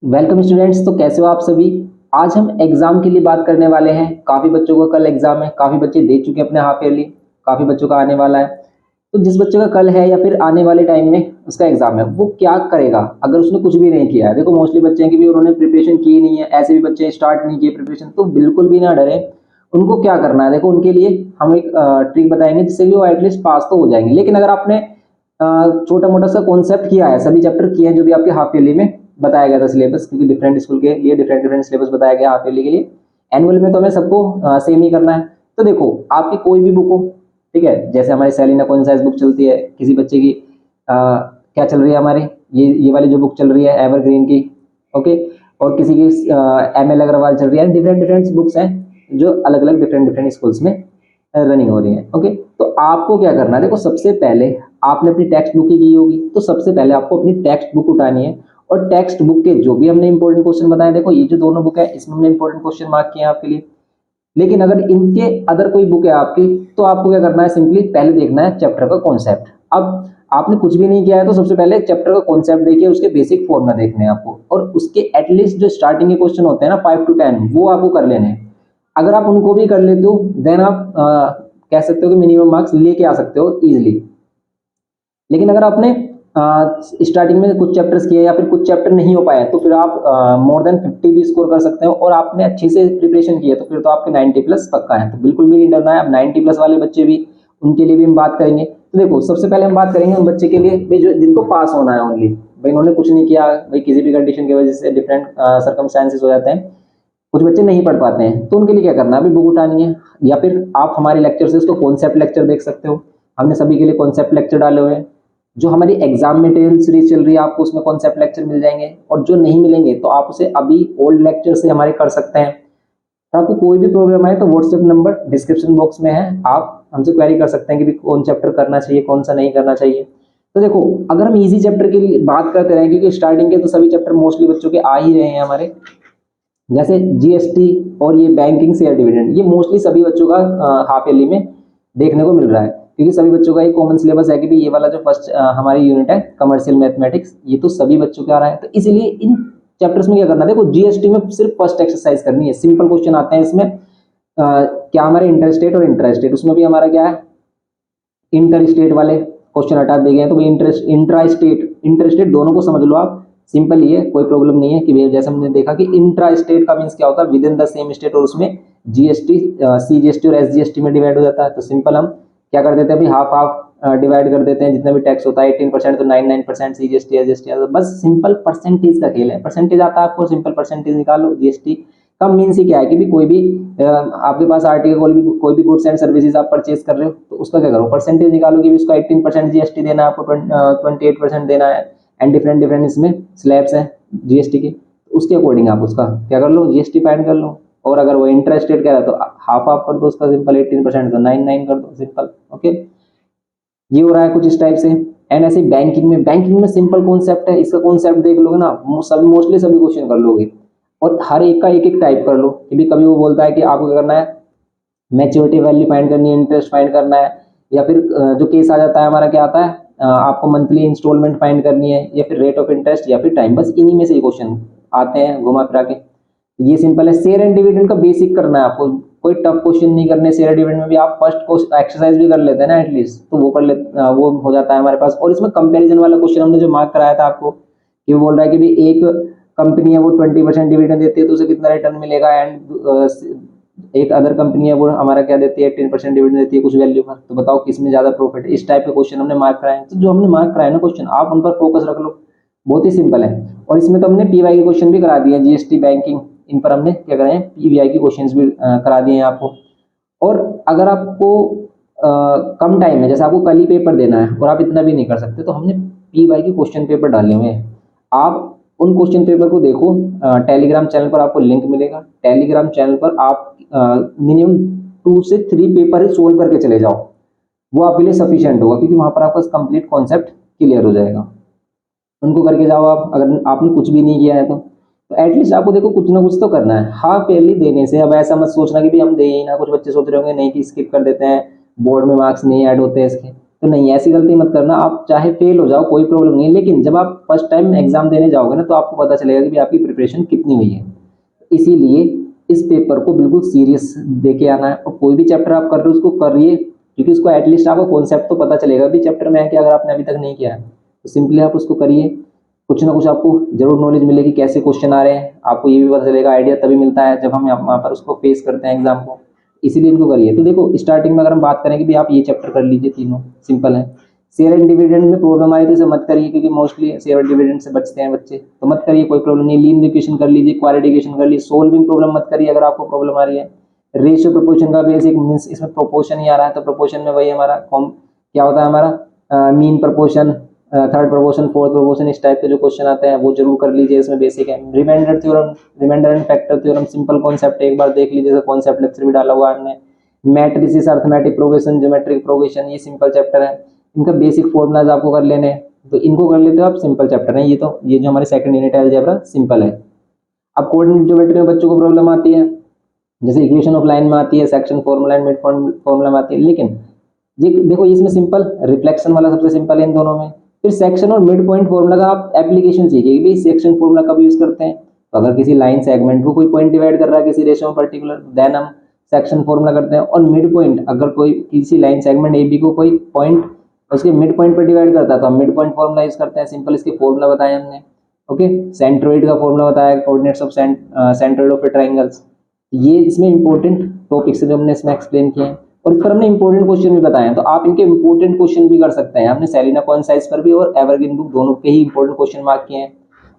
Welcome students. तो कैसे हो आप सभी। आज हम एग्जाम के लिए बात करने वाले हैं। काफ़ी बच्चों का कल एग्जाम है, काफ़ी बच्चे दे चुके हैं अपने हाफ ईयरली, काफ़ी बच्चों का आने वाला है। तो जिस बच्चे का कल है या फिर आने वाले टाइम में उसका एग्जाम है, वो क्या करेगा अगर उसने कुछ भी नहीं किया है। देखो मोस्टली बच्चे हैं कि भी उन्होंने प्रिपरेशन की नहीं है, ऐसे भी बच्चे स्टार्ट नहीं किए प्रिपरेशन, तो बिल्कुल भी ना डरे। उनको क्या करना है, देखो उनके लिए हम एक ट्रिक बताएंगे जिससे कि वो एटलीस्ट पास तो हो जाएंगे। लेकिन अगर आपने छोटा मोटा सा कॉन्सेप्ट किया है, सभी चैप्टर किए हैं जो भी आपके हाफ ईयरली में बताया गया था सिलेबस, क्योंकि डिफरेंट स्कूल के लिए डिफरेंट डिफरेंट सिलेबस बताया गया हाफ ईयरली के लिए। एनुअल में तो हमें सबको सेम ही करना है। तो देखो आपकी कोई भी बुक हो, ठीक है, जैसे हमारी सेलिना कॉन्साइज बुक चलती है, किसी बच्चे की क्या चल रही है हमारे ये वाली जो बुक चल रही है एवरग्रीन की, ओके, और किसी की एम एल अग्रवाल चल रही है। डिफरेंट डिफरेंट बुक्स हैं जो अलग अलग डिफरेंट डिफरेंट स्कूल्स में रनिंग हो रही है। ओके, तो आपको क्या करना है, देखो सबसे पहले आपने अपनी टेक्स्ट बुक ही की होगी, तो सबसे पहले आपको अपनी टेक्स्ट बुक उठानी है और टेक्स्ट बुक के जो भी हमने इंपॉर्टेंट क्वेश्चन बताए, देखो ये जो दोनों बुक है इसमें हमने इंपॉर्टेंट क्वेश्चन मार्क किए हैं आपके लिए। लेकिन अगर इनके अदर कोई बुक है आपकी, तो आपको क्या करना है, सिंपली पहले देखना है चैप्टर का कॉन्सेप्ट। अब आपने कुछ भी नहीं किया है तो सबसे पहले चैप्टर का कॉन्सेप्ट देखिए, उसके बेसिक फॉर्मूला देखने हैं आपको, और उसके एटलीस्ट जो स्टार्टिंग के क्वेश्चन होते हैं ना 5 to 10, वो आपको कर लेने हैं। अगर आप उनको भी कर लेते हो देन आप कह सकते हो कि मिनिमम मार्क्स लेके आ सकते हो इजिली। लेकिन अगर आपने स्टार्टिंग में कुछ चैप्टर्स किए या फिर कुछ चैप्टर नहीं हो पाए, तो फिर आप मोर देन 50 भी स्कोर कर सकते हो, और आपने अच्छी से प्रिपरेशन की है तो फिर तो आपके 90 प्लस पक्का है। तो बिल्कुल भी नहीं डरना है। अब 90 प्लस वाले बच्चे भी, उनके लिए भी हम बात करेंगे। तो देखो सबसे पहले हम बात करेंगे उन बच्चे के लिए भाई जो जिनको पास होना है ओनली, भाई उन्होंने कुछ नहीं किया, भाई किसी भी कंडीशन की वजह से डिफरेंट सर्कमस्टांसेस हो जाते हैं, कुछ बच्चे नहीं पढ़ पाते हैं, तो उनके लिए क्या करना है, अभी बुक उठानी है, या फिर आप हमारे लेक्चर से उसको कॉन्सेप्ट लेक्चर देख सकते हो। हमने सभी के लिए कॉन्सेप्ट लेक्चर डाले हुए हैं। जो हमारी एग्जाम मटेरियल सीरीज चल रही है, आपको उसमें कॉन्सेप्ट लेक्चर मिल जाएंगे, और जो नहीं मिलेंगे तो आप उसे अभी ओल्ड लेक्चर से हमारे कर सकते हैं। तो आपको कोई भी प्रॉब्लम आए तो व्हाट्सएप नंबर डिस्क्रिप्शन बॉक्स में है, आप हमसे क्वेरी कर सकते हैं कि भी कौन चैप्टर करना चाहिए कौन सा नहीं करना चाहिए। तो देखो अगर हम इजी चैप्टर की बात करते रहे, क्योंकि स्टार्टिंग के तो सभी चैप्टर मोस्टली बच्चों के आ ही रहे हैं हमारे, जैसे जीएसटी और ये बैंकिंग शेयर डिविडेंड, ये मोस्टली सभी बच्चों का हाफ ईयरली में देखने को मिल रहा है, क्योंकि सभी बच्चों का एक कॉमन सिलेबस है कि भी ये वाला जो फर्स्ट हमारी यूनिट है कमर्शियल मैथमेटिक्स, ये तो सभी बच्चों का आ रहा है। तो इसीलिए इन चैप्टर्स में क्या करना है, देखो जीएसटी में सिर्फ फर्स्ट एक्सरसाइज करनी है, सिंपल क्वेश्चन आते हैं इसमें। क्या हमारे इंटरस्टेट और इंट्रास्टेट, उसमें भी हमारा क्या है, इंटर स्टेट वाले क्वेश्चन हटा दिए गए, तो भाई इंट्रा स्टेट इंटर स्टेट दोनों को समझ लो आप, सिंपल ही है, कोई प्रॉब्लम नहीं है। कि जैसे हमने देखा कि इंट्रा स्टेट का मीन्स क्या होता है, with in the same state, और उसमें जीएसटी सीजीएसटी और एसजीएसटी में डिवाइड हो जाता है। तो सिंपल हम क्या कर देते हैं, अभी हाफ हाफ डिवाइड कर देते हैं, जितना भी टैक्स होता है 18% तो 99% सीजीएसटी एसजीएसटी, बस सिंपल परसेंटेज का खेल है। परसेंटेज आता है आपको, सिंपल परसेंटेज निकालो। जीएसटी कम मीन्स ही क्या है कि भी कोई भी आपके पास आर्टिकल कोई भी गुड्स एंड सर्विसेज आप परचेज कर रहे हो, तो उसका क्या करो, परसेंटेज निकालो कि उसका 18% जीएसटी देना है आपको, 28% देना है, एंड डिफरेंट डिफरेंट इसमें स्लैब्स हैं जीएसटी के, उसके अकॉर्डिंग आप उसका क्या कर लो, जीएसटी फाइंड कर लो। और अगर वो इंटरेस्ट रेट कह रहा है तो हाफ हाफ कर दो उसका, सिंपल 18% तो 9 कर दो, सिंपल। ओके, ये हो रहा है कुछ इस टाइप से। एंड ऐसे बैंकिंग में सिंपल कॉन्सेप्ट है, इसका कॉन्सेप्ट देख लोगे ना, सभी मोस्टली सभी क्वेश्चन कर लोगे, और हर एक का एक एक टाइप कर लो। कि भी कभी वो बोलता है कि आपको क्या करना है, मैच्योरिटी वैल्यू फाइंड करनी है, इंटरेस्ट फाइंड करना है, या फिर जो केस आ जाता है हमारा क्या आता है, आपको मंथली इंस्टॉलमेंट फाइंड करनी है, या फिर रेट ऑफ इंटरेस्ट, या फिर टाइम, बस इन्हीं में से क्वेश्चन आते हैं घुमा फिरा के। ये सिंपल है। शेयर एंड डिविडेंड का बेसिक करना है आपको, कोई टफ क्वेश्चन नहीं करने। शेयर डिविडेंड में भी आप फर्स्ट एक्सरसाइज भी कर लेते हैं ना एटलीस्ट, तो वो कर ले, वो हो जाता है हमारे पास। और इसमें कंपैरिजन वाला क्वेश्चन हमने जो मार्क कराया था आपको, कि वो बोल रहा है कि भी एक कंपनी है वो 20% डिविडेंड देती है तो उसे कितना रिटर्न मिलेगा, एंड एक अदर कंपनी है वो हमारा क्या देती है, 10% डिविडेंड देती है कुछ वैल्यू पर, तो बताओ किसमें ज्यादा प्रॉफिट है। इस टाइप के क्वेश्चन हमने मार्क कराए हैं। तो जो हमने मार्क कराए ना क्वेश्चन, आप उन पर फोकस रख लो, बहुत ही सिंपल है। और इसमें तो हमने पीवाई के क्वेश्चन भी करा दिए, जीएसटी बैंकिंग, इन पर हमने क्या कराए, पीवीआई के क्वेश्चंस भी करा दिए हैं आपको। और अगर आपको कम टाइम है, जैसे आपको कल ही पेपर देना है और आप इतना भी नहीं कर सकते, तो हमने पीवाई के क्वेश्चन पेपर डाले हुए हैं। आप उन क्वेश्चन पेपर को देखो, टेलीग्राम चैनल पर आपको लिंक मिलेगा, टेलीग्राम चैनल पर आप मिनिमम 2 से 3 पेपर ही सोल्व करके चले जाओ, वो आपके लिए सफिशिएंट होगा, क्योंकि वहां पर आपका कंप्लीट कॉन्सेप्ट क्लियर हो जाएगा। उनको करके जाओ आप, अगर आपने कुछ भी नहीं किया है तो एटलीस्ट आपको देखो कुछ ना कुछ तो करना है। हाफ ईयरली देने से अब ऐसा मत सोचना कि भी हम दे ही ना, कुछ बच्चे सोच रहे होंगे नहीं कि स्किप कर देते हैं, बोर्ड में मार्क्स नहीं ऐड होते हैं इसके, तो नहीं, ऐसी गलती मत करना। आप चाहे फेल हो जाओ कोई प्रॉब्लम नहीं है, लेकिन जब आप फर्स्ट टाइम एग्जाम देने जाओगे ना तो आपको पता चलेगा कि आपकी प्रिपरेशन कितनी हुई है। इसीलिए इस पेपर को बिल्कुल सीरियस देके आना है, और कोई भी चैप्टर आप कर रहे हो उसको करिए, क्योंकि उसको एटलीस्ट आपको कॉन्सेप्ट तो पता चलेगा भी चैप्टर में है कि अगर आपने अभी तक नहीं किया है तो सिंपली आप उसको करिए। कुछ ना कुछ आपको जरूर नॉलेज मिलेगी, कैसे क्वेश्चन आ रहे हैं आपको ये भी पता चलेगा। आइडिया तभी मिलता है जब हम वहाँ पर उसको फेस करते हैं एग्जाम को, इसीलिए इनको करिए। तो देखो स्टार्टिंग में अगर हम बात करें कि भी आप ये चैप्टर कर लीजिए, तीनों सिंपल है। शेयर एंड डिविडेंड में प्रॉब्लम आई तो इसे मत करिए, क्योंकि मोस्टली शेयर एंड डिविडेंड से बचते हैं बच्चे, तो मत करिए, कोई प्रॉब्लम नहीं। लीनियर इक्वेशन कर लीजिए, क्वाड्रेटिक इक्वेशन कर लीजिए, सोल्विंग प्रॉब्लम मत करिए अगर आपको प्रॉब्लम आ रही है। रेशियो प्रोपोर्शन का बेसिक मीन्स इसमें प्रोपोर्शन ही आ रहा है, तो प्रोपोर्शन में वही हमारा फॉर्म क्या होता है, हमारा mean proportion, third proportion, fourth proportion, इस टाइप के जो क्वेश्चन आते हैं वो जरूर कर लीजिए, इसमें बेसिक है। Remainder theorem, remainder and factor theorem, simple concept एक बार देख लीजिए, कॉन्सेप्ट लेक्चर भी डाला हुआ है हमने। Matrices, arithmetic progression, geometric progression, ये सिंपल चैप्टर है, इनका बेसिक फॉर्मूलाज आपको कर लेने हैं, तो इनको कर लेते हो आप, सिंपल चैप्टर है ये। तो ये जो हमारे सेकंड यूनिट है अलजेब्रा सिंपल है। अब कोऑर्डिनेट ज्योमेट्री में बच्चों को प्रॉब्लम आती है, जैसे इक्वेशन ऑफ लाइन में आती है, section formula and mid formula में आती है, लेकिन ये देखो इसमें सिंपल रिफ्लेक्शन वाला सबसे सिंपल है इन दोनों में। फिर सेक्शन और मिड पॉइंट फॉर्मूला का आप एप्लीकेशन सीखिए कि सेक्शन फॉर्मूला कब यूज करते हैं। तो अगर किसी लाइन सेगमेंट को कोई पॉइंट डिवाइड कर रहा है किसी रेशियो में पर्टिकुलर, देन हम सेक्शन फॉर्मूला करते हैं। और मिड पॉइंट, अगर कोई किसी लाइन सेगमेंट ए बी को कोई पॉइंट उसके मिड पॉइंट पर डिवाइड करता है तो हम मिड पॉइंट फॉर्मूला यूज करते हैं। सिंपल इसके फॉर्मूला बताया हमने। ओके, सेंट्रोइड का फॉर्मूला बताया, coordinates of centroid of triangles, ये इसमें इंपॉर्टेंट टॉपिक्स है जो हमने इसमें एक्सप्लेन किए हैं। और इस पर हमने इंपॉर्टेंट क्वेश्चन भी बताए हैं, तो आप इनके इंपॉर्टेंट क्वेश्चन भी कर सकते हैं। हमने सेलिना कॉन्साइज पर भी और एवरग्रीन बुक दोनों के ही इंपॉर्टेंट क्वेश्चन मार्क किए हैं,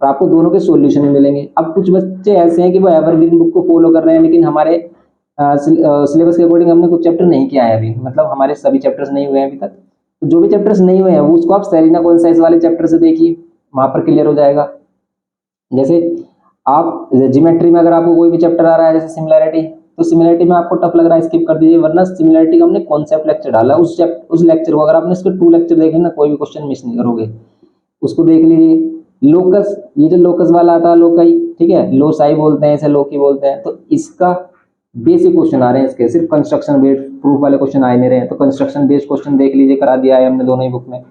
और आपको दोनों के सॉल्यूशन भी मिलेंगे। अब कुछ बच्चे ऐसे हैं कि वो एवरग्रीन बुक को फॉलो कर रहे हैं, लेकिन हमारे सिलेबस के अकॉर्डिंग हमने कुछ चैप्टर नहीं किया है अभी, मतलब हमारे सभी चैप्टर्स नहीं हुए हैं अभी तक। तो जो भी चैप्टर्स नहीं हुए हैं वो उसको आप सेलिना कॉन्साइज वाले चैप्टर से देखिए, वहां पर क्लियर हो जाएगा। जैसे आप ज्योमेट्री में अगर आपको कोई भी चैप्टर आ रहा है, जैसे सिमिलैरिटी, तो सिमिलैरिटी में आपको टफ लग रहा है स्किप कर दीजिए, वरना सिमिलैरिटी का हमने कॉन्सेप्ट लेक्चर डाला, उस लेक्चर को अगर आपने इसके 2 लेक्चर देखे ना, कोई भी क्वेश्चन मिस नहीं करोगे, उसको देख लीजिए। लोकस, ये जो लोकस वाला आता है लोकाई, ठीक है, लोसाई बोलते हैं इसे, लोकी बोलते हैं, तो इसका बेसिक क्वेश्चन आ रहे हैं इसके, सिर्फ कंस्ट्रक्शन बेस्ड प्रूफ वाले क्वेश्चन आ नहीं रहे हैं, तो कंस्ट्रक्शन बेस्ड क्वेश्चन देख लीजिए, करा दिया है हमने दोनों ही बुक में।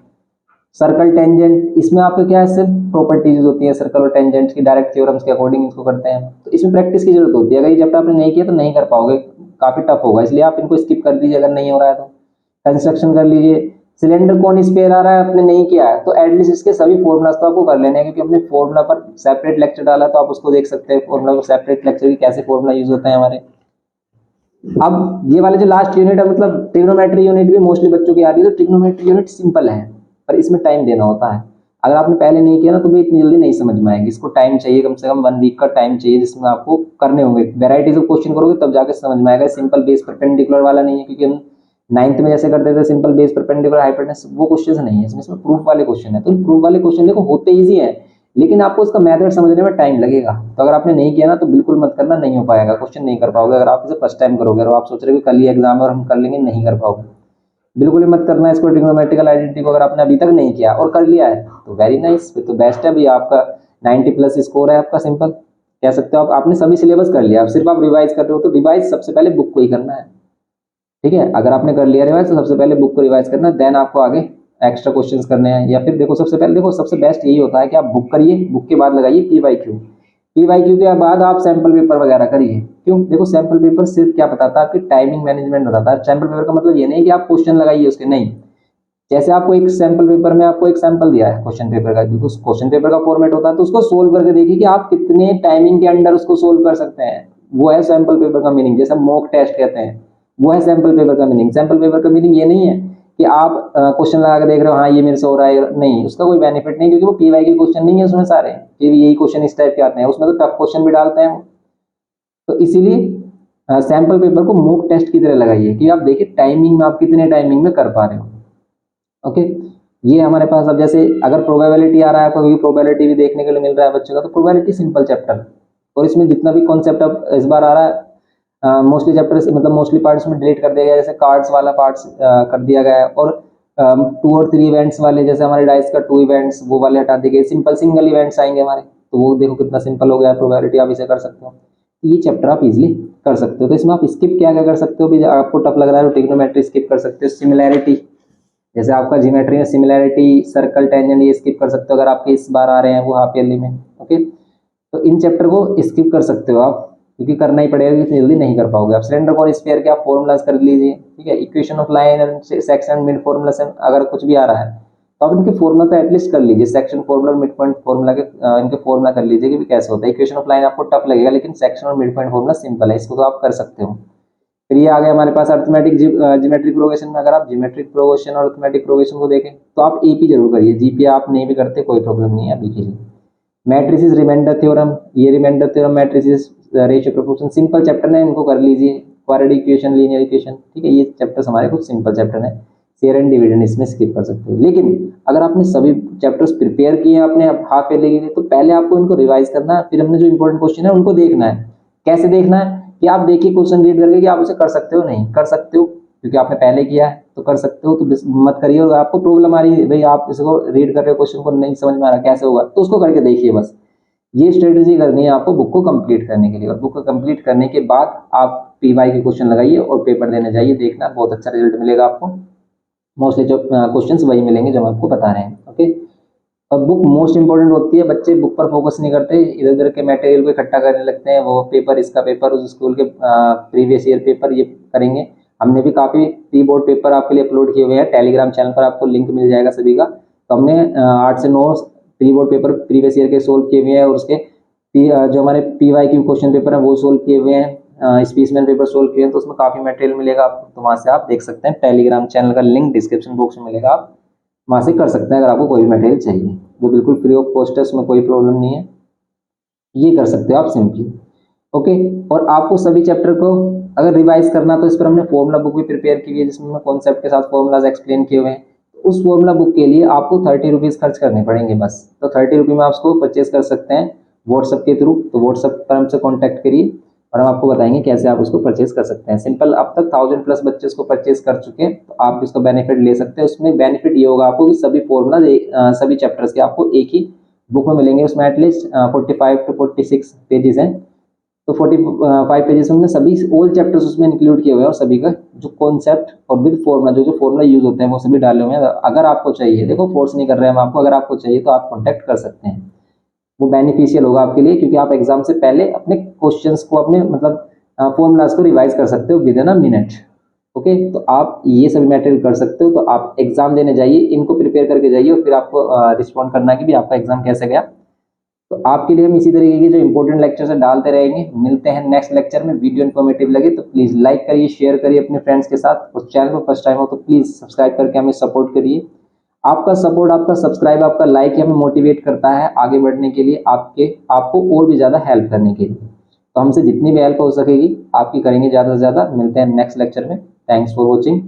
सर्कल टेंजेंट, इसमें आपको क्या है, सिर्फ प्रॉपर्टीज होती है सर्कल और टेंजेंट की, डायरेक्ट थ्योरम्स के अकॉर्डिंग इसको करते हैं, तो इसमें प्रैक्टिस की जरूरत होती है। अगर ये चैप्टर आपने नहीं किया तो नहीं कर पाओगे, काफी टफ होगा, इसलिए आप इनको स्किप कर दीजिए अगर नहीं हो रहा है तो। कंस्ट्रक्शन कर लीजिए। सिलेंडर कौन स्पेयर आ रहा है आपने नहीं किया है तो एटलीस्ट इसके सभी फॉर्मुलाज तो आपको कर लेने हैं, क्योंकि हमने फॉर्मुला पर सेपरेट लेक्चर डाला, तो आप उसको देख सकते हैं फॉर्मुला को सेपरेट लेक्चर की, कैसे फॉर्मुला यूज होते हैं हमारे। अब ये वाले जो लास्ट यूनिट है, मतलब ट्रिग्नोमेट्री यूनिट भी मोस्टली बच्चों की आती है, तो ट्रिग्नोमेट्री यूनिट सिंपल है पर इसमें टाइम देना होता है। अगर आपने पहले नहीं किया ना तो भी इतनी जल्दी नहीं समझ में आएगी, इसको टाइम चाहिए, कम से कम 1 वीक का टाइम चाहिए, जिसमें आपको करने होंगे वेराइटीज ऑफ क्वेश्चन करोगे तब जाके समझ में आएगा। सिंपल बेस परपेंडिकुलर वाला नहीं है, क्योंकि हम 9th में जैसे करते थे सिंपल बेस परपेंडिकुलर हाइपोटेनस, वो क्वेश्चन नहीं है इसमें प्रूफ वाले क्वेश्चन है। तो प्रूफ वाले क्वेश्चन देखो होते ईजी है, लेकिन आपको इसका मेथड समझने में टाइम लगेगा। तो अगर आपने नहीं किया ना तो बिल्कुल मत करना, नहीं हो पाएगा, क्वेश्चन नहीं कर पाओगे। अगर आप इसे फर्स्ट टाइम करोगे और आप सोच रहे हो कल ही एग्जाम है और हम कर लेंगे, नहीं कर पाओगे, बिल्कुल ही मत करना इसको। ट्रिग्नोमेट्रिकल आइडेंटिटी को अगर आपने अभी तक नहीं किया और कर लिया है तो वेरी नाइस, फिर तो बेस्ट है भैया, आपका 90+ स्कोर है आपका, सिंपल कह सकते हो आप। आपने सभी सिलेबस कर लिया, अब सिर्फ आप रिवाइज कर रहे हो, तो रिवाइज सबसे पहले बुक को ही करना है, ठीक है। अगर आपने कर लिया रिवाइज तो सबसे पहले बुक को रिवाइज करना, देन आपको आगे एक्स्ट्रा क्वेश्चंस करने हैं। या फिर देखो सबसे पहले, देखो सबसे बेस्ट यही होता है कि आप बुक करिए, बुक के बाद लगाइए PYQ, PYQ के बाद आप सैंपल पेपर वगैरह करिए। क्यों, देखो सैंपल पेपर सिर्फ क्या बताता है, आपकी टाइमिंग मैनेजमेंट बताता है। सैंपल पेपर का मतलब ये नहीं कि आप क्वेश्चन लगाइए उसके, नहीं, जैसे आपको एक सैंपल पेपर में आपको एक सैंपल दिया है क्वेश्चन पेपर का, क्योंकि क्वेश्चन पेपर का फॉर्मेट होता है, तो उसको सोल्व करके देखिए कि आप कितने टाइमिंग के अंडर उसको सोल्व कर सकते हैं, वो है सैंपल पेपर का मीनिंग। जैसे मॉक टेस्ट कहते हैं, वो है सैंपल पेपर का मीनिंग। सैंपल पेपर का मीनिंग ये नहीं है कि आप क्वेश्चन लगा के देख रहे हो, हाँ ये मेरे से हो रहा है, नहीं, उसका कोई बेनिफिट नहीं, क्योंकि वो PYQ क्वेश्चन नहीं है उसमें सारे, फिर यही क्वेश्चन इस टाइप के आते हैं, उसमें तो टफ क्वेश्चन भी डालते हैं। तो इसीलिए सैंपल पेपर को मॉक टेस्ट की तरह लगाइए कि आप देखिए टाइमिंग में आप कितने टाइमिंग में कर पा रहे हो। ओके, ये हमारे पास। अब जैसे अगर प्रोबेबिलिटी आ रहा है, कोई प्रोबेबिलिटी भी देखने के लिए मिल रहा है बच्चों का, तो प्रोबेबिलिटी सिंपल चैप्टर, और इसमें जितना भी कॉन्सेप्ट अब इस बार आ रहा है मोस्टली चैप्टर, मतलब मोस्टली पार्ट्स में डिलीट कर दिया गया, जैसे कार्ड्स वाला पार्ट्स कर दिया गया है, और 2 और 3 इवेंट्स वाले, जैसे हमारे डाइस का 2 इवेंट्स वो वाले हटा दिए गए, सिंपल सिंगल इवेंट्स आएंगे हमारे, तो वो देखो कितना सिंपल हो गया। प्रोबेबिलिटी आप इसे कर सकते हो, ये चैप्टर आप इजिली कर सकते हो। तो इसमें आप स्किप क्या क्या कर सकते हो, भी आपको टफ लग रहा है तो ट्रिग्नोमेट्री स्किप कर सकते हो, सिमिलैरिटी जैसे आपका ज्योमेट्री में सिमिलैरिटी, सर्कल, टेंजेंट ये स्किप कर सकते हो अगर आपके इस बार आ रहे हैं वो हाफ ईयरली में। ओके, तो इन चैप्टर को स्किप कर सकते हो आप, क्योंकि करना ही पड़ेगा, इतनी जल्दी नहीं कर पाओगे आप। सिलेंडर और स्फीयर के आप फॉर्मूलाज कर लीजिए, ठीक है। Equation of line and section mid formula से अगर कुछ भी आ रहा है तो आप इनके फॉर्मूला तो एटलीस्ट कर लीजिए, section formula, mid point formula के इनके फॉर्मूला कर लीजिए कि भी कैसे होता है। इक्वेशन ऑफ लाइन आपको टफ लगेगा, लेकिन सेक्शन और मिड पॉइंट फॉर्मूला सिंपल है, इसको तो आप कर सकते हो। फिर ये आ गया हमारे पास अर्थमेटिक ज्योमेट्रिक प्रोग्रेशन में। अगर आप ज्योमेट्रिक प्रोग्रेशन और अर्थमेटिक प्रोग्रेशन को देखें तो आप एपी जरूर करिए, जीपी आप नहीं भी करते कोई प्रॉब्लम नहीं है अभी के लिए। मैट्रिसेस, रिमाइंडर थ्योरम, ये remainder theorem, matrices, ratio proportion, simple chapter है, इनको कर लीजिए। क्वाड्रेटिक इक्वेशन, लीनियर इक्वेशन, ठीक है, ये चैप्टर्स हमारे कुछ सिंपल चैप्टर हैं। शेयर एंड डिविडेंड इसमें स्किप कर सकते हो। लेकिन अगर आपने सभी चैप्टर्स प्रिपेयर किए हैं अपने हाफ ईयरली के लिए, तो पहले आपको इनको रिवाइज करना है, फिर हमने जो इंपॉर्टेंट क्वेश्चन है उनको देखना है। कैसे देखना है कि आप देखिए क्वेश्चन रीड करके कि आप उसे कर सकते हो, नहीं कर सकते हो क्योंकि आपने पहले किया है तो कर सकते हो, तो मत करिए। और आपको प्रॉब्लम आ रही है भाई, आप इसको रीड कर रहे हो, क्वेश्चन को नहीं समझ में आ रहा कैसे होगा, तो उसको करके देखिए बस। ये स्ट्रेटेजी करनी है आपको बुक को कंप्लीट करने के लिए, और बुक को कंप्लीट करने के बाद आप पीवाई के क्वेश्चन लगाइए और पेपर देने जाइए, देखना बहुत अच्छा रिजल्ट मिलेगा आपको। मोस्टली जो क्वेश्चंस वही मिलेंगे जो हम आपको बता रहे हैं। ओके, और बुक मोस्ट इंपॉर्टेंट होती है, बच्चे बुक पर फोकस नहीं करते, इधर उधर के मटेरियल को इकट्ठा करने लगते हैं, वो पेपर, इसका पेपर, उस स्कूल के प्रीवियस ईयर पेपर, ये करेंगे। हमने भी काफ़ी प्री बोर्ड पेपर आपके लिए अपलोड किए हुए हैं, टेलीग्राम चैनल पर आपको लिंक मिल जाएगा सभी का। तो हमने 8 से 9 pre board paper previous year के सोल्व किए हुए हैं, और उसके जो हमारे पीवाई के क्वेश्चन पेपर हैं वो सोल्व किए हुए हैं, स्पीसमैन पेपर सोल्व किए हैं, तो उसमें काफ़ी मटेरियल मिलेगा आपको, तो वहाँ से आप देख सकते हैं। टेलीग्राम चैनल का लिंक डिस्क्रिप्शन बॉक्स में मिलेगा, आप वहाँ से कर सकते हैं अगर आपको कोई भी मटेरियल चाहिए, वो बिल्कुल फ्री ऑफ कॉस्ट है, उसमें कोई प्रॉब्लम नहीं है, ये कर सकते हो आप सिंपली। ओके, और आपको सभी चैप्टर को अगर रिवाइज करना तो इस पर हमने फॉर्मूला बुक भी प्रिपेयर की है, जिसमें कॉन्सेप्ट के साथ फॉर्मूलाज एक्सप्लेन किए हुए हैं। तो उस फॉर्मूला बुक के लिए आपको 30 रुपीज़ खर्च करने पड़ेंगे बस, तो 30 रुपये में आप उसको परचेज कर सकते हैं व्हाट्सअप के थ्रू। तो व्हाट्सअप पर हमसे कॉन्टैक्ट करिए और हम आपको बताएंगे कैसे आप उसको परचेज कर सकते हैं। सिंपल, अब तक 1000+ बच्चे उसको परचेज कर चुके हैं, तो आप इसका बेनिफिट ले सकते हैं। उसमें बेनिफिट ये होगा आपको कि सभी फॉर्मूला सभी चैप्टर्स के आपको एक ही बुक में मिलेंगे। उसमें एटलीस्ट 45 to 46 पेजेस हैं, तो 45 पेजेस में सभी ऑल चैप्टर्स उसमें इंक्लूड किए हुए हैं, और सभी का जो कॉन्सेप्ट और विद फॉर्मूला, जो फॉर्मूला यूज होते हैं वो सभी डाले हुए हैं। अगर आपको चाहिए, देखो फोर्स नहीं कर रहे हैं हम आपको, अगर आपको चाहिए तो आप कॉन्टैक्ट कर सकते हैं, वो बेनिफिशियल होगा आपके लिए, क्योंकि आप एग्जाम से पहले अपने क्वेश्चंस को, अपने मतलब फॉर्मूलाज को रिवाइज कर सकते हो with in a minute. Okay, तो आप ये सभी मटेरियल कर सकते हो। तो आप एग्जाम देने जाइए, इनको प्रिपेयर करके जाइए, और फिर आपको रिस्पॉन्ड करना कि भी आपका एग्जाम कैसे गया। तो आपके लिए हम इसी तरीके के जो इंपॉर्टेंट लेक्चर है डालते रहेंगे। मिलते हैं नेक्स्ट लेक्चर में। वीडियो इन्फॉर्मेटिव लगे तो प्लीज़ लाइक करिए, शेयर करिए अपने फ्रेंड्स के साथ, और चैनल को फर्स्ट टाइम हो तो प्लीज़ सब्सक्राइब करके हमें सपोर्ट करिए। आपका सपोर्ट, आपका सब्सक्राइब, आपका लाइक हमें मोटिवेट करता है आगे बढ़ने के लिए, आपको और भी ज़्यादा हेल्प करने के लिए। तो हमसे जितनी भी हेल्प हो सकेगी आपकी करेंगे ज़्यादा से ज़्यादा। मिलते हैं नेक्स्ट लेक्चर में। Thanks for watching.